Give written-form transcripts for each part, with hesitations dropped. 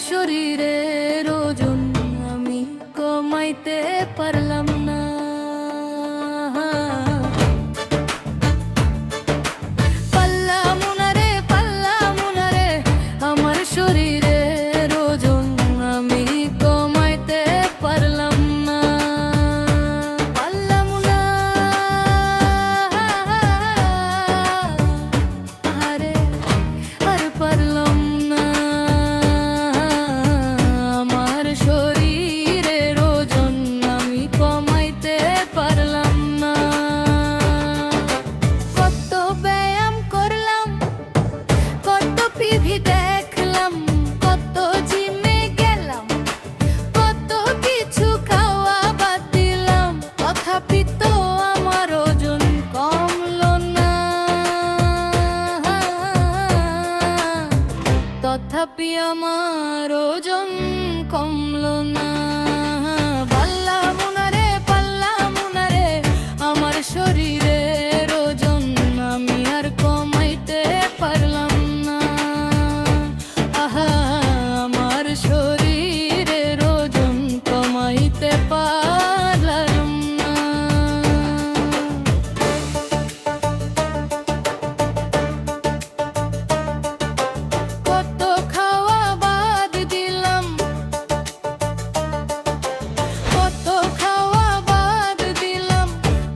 শরীরের ওজন আমি কমাইতে পারলাম না। পারলাম না রে, পারলাম না রে, আমার শরীরের ওজন আমি কমাইতে পারলাম না। পারলাম না, আরে আর পারলাম না। আমার শরীরের ওজন আমি কমাইতে পারলাম না। কত ব্যায়াম করলাম, কত টিভি দেখলাম, কত জিমে গেলাম, কত কিছু খাওয়া বাদ দিলাম, তথাপি তো আমার ওজন কমলো না। তথাপি আমার ওজন কমলো না। পারলাম না রে, পারলাম না রে, আমার শরীরের ওজন আমি আর কমাইতে পারলাম না। আহা, আমার শরীরের ওজন কমাইতে পারলাম না। কত খাওয়া বাদ দিলাম, কত খাওয়া বাদ দিলাম,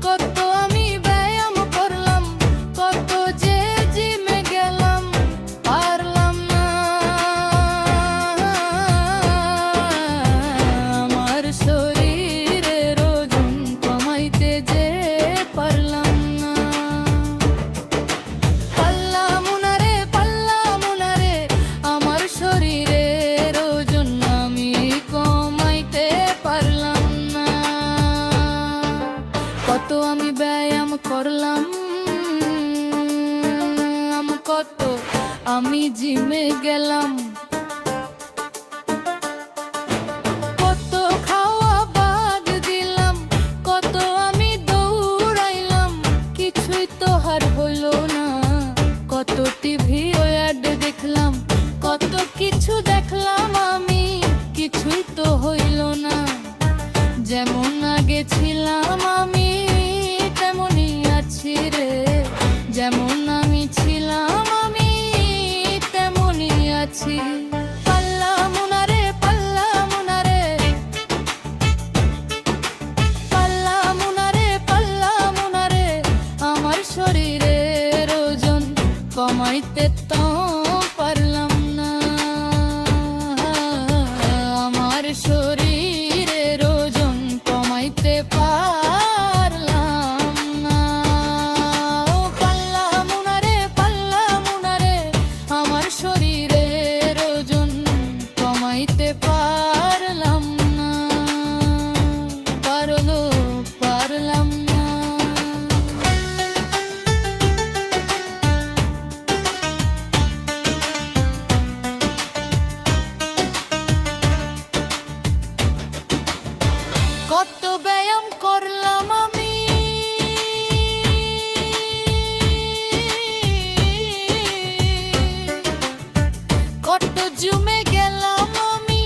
কত আমি ব্যায়াম করলাম, কত যে জিমে গেলাম, পারলাম না। আমার শরীরের ওজন কমাইতে যে পারলাম না। পারলাম না রে, পারলাম না রে, আমার শরীরের ওজন আমি কমাইতে পারলাম না। কত আমি ব্যায়াম করলাম, কত আমি জিমে গেলাম, কত খাওয়া বাদ দিলাম, কত আমি দৌড়াইলাম, কিছুই তো হার হইল না। কত টিভি অ্যাড দেখলাম, কত কিছু দেখলাম আমি, কিছুই তো হইল না। যেমন আগে ছিলাম আমি তেমনই আছি রে, যেমন আমি ছিলাম আমি তেমনই আছি। পারলাম না রে, পারলাম না রে, পারলাম না রে, পারলাম না রে, আমার শরীরের ওজন কমাইতে তো পারলাম না। আমার শরীরের ওজন কমাইতে পারলাম না। ও পারলাম না রে, পারলাম না রে, আমার শরীরের ওজন কমাইতে পারলাম না। পারলাম না। কত ব্যায়াম করলাম আমি, কত জিমে গেলাম আমি,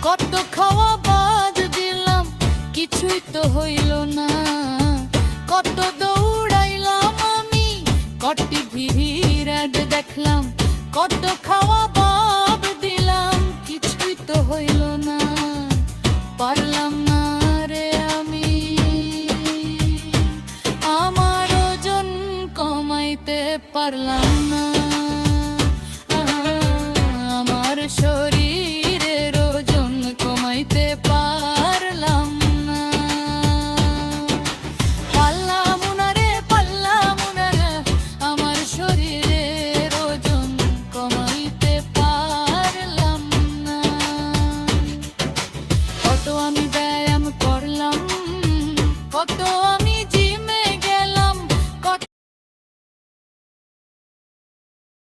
কত খাওয়া বাদ দিলাম, কিছুই তো হইল না। কত দৌড়াইলাম আমি, কত টিভির অ্যাড দেখলাম, কত খাওয়া